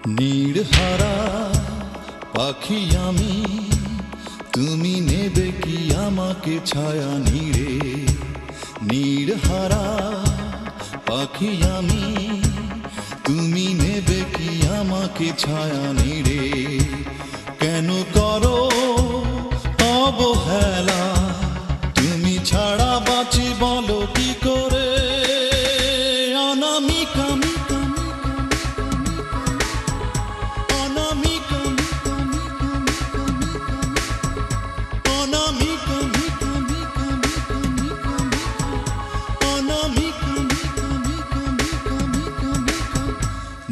নীড়হারা পাখি আমি, তুমি নেবে কি আমাকে ছায়া নীড়ে? নীড়হারা পাখি আমি, তুমি নেবে কি আমাকে ছায়া নীড়ে? কেন করো অবহেলা, তুমি ছাড়া বাঁচি বলো কি করে? অনামিকা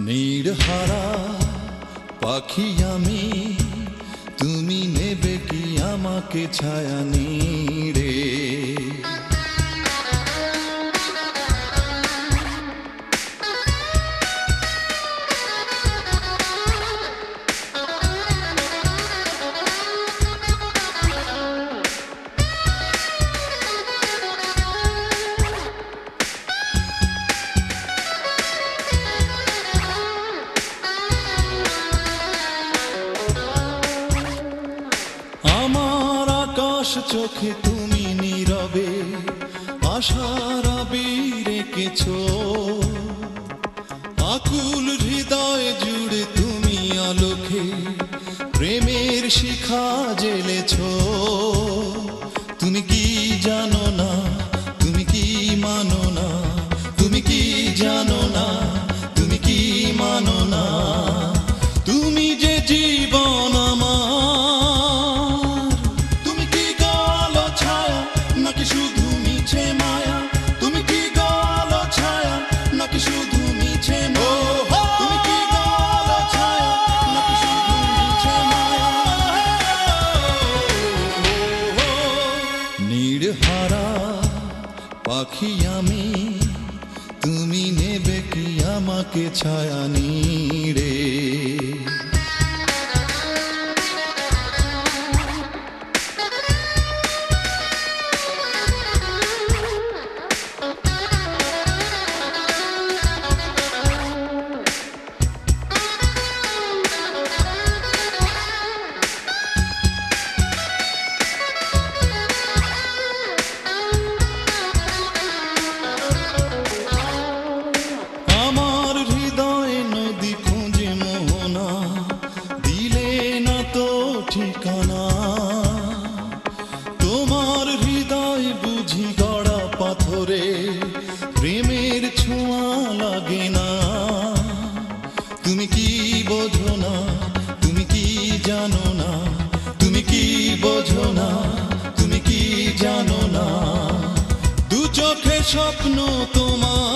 নীড়হারা পাখি আমি, তুমি নেবে কি আমাকে ছায়া নীড়ে? আমার আকাশ চোখে তুমি নীরবে আশার আবির এঁকেছো, আকুল হৃদয় জুড়ে তুমি আলোকে প্রেমের শিখা জ্বেলেছো। তুমি কি জানো না, তুমি কি মানো না, তুমি কি জানো না, তুমি কি মানো না? তুমি যে জীবন আমার, তুমি কি গালো ছায়া নাকি শুধু মিছে মায়া? তুমি কি গালো ছায়া নাকি শুধু মিছে মায়া? তুমি কি গালো ছায়া নাকি শুধু মিছে মায়া? নীড়হারা পাখি আমি, তুমি নেবে কি আমাকে ছায়া নীড়ে? আমার হৃদয় নদী খুঁজে মোহনা, দিলে না তো ঠিকানা। তোমার হৃদয় বুঝি গড়া পাথরে, প্রেমের ছোঁয়া লাগে না। তুমি কি বোঝো না, তুমি কি জানো না, তুমি কি বোঝো না, তুমি কি জানো না? দু চোখে স্বপ্ন তোমার,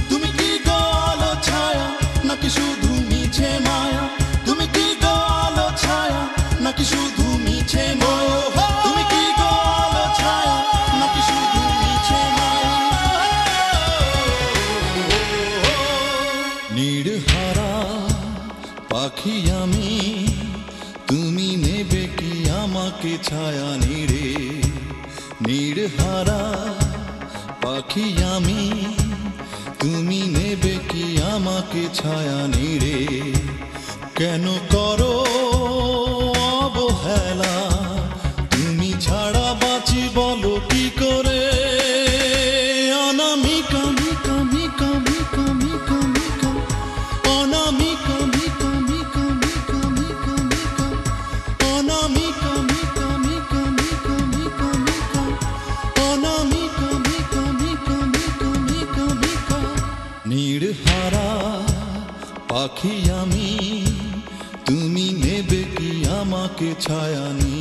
তুমি কি গালো ছায়া নাকি শুধু মিছে মায়া? তুমি কি গালো ছায়া নাকি শুধু মিছে মায়া? তুমি কি গালো ছায়া নাকি শুধু মিছে মায়া? নীড়হারা পাখি আমি, তুমি নেবে কি আমাকে ছায়া নীড়ে? নীড়হারা পাখি আমি, তুমি নেবে কি আমাকে ছায়া নীড়ে? কেন করো অবহেলা, তুমি ছাড়া বাঁচি বলো কি করে? অনামিকা নীড়হারা পাখি আমি, তুমি নেবে কি আমাকে ছায়া নীড়ে?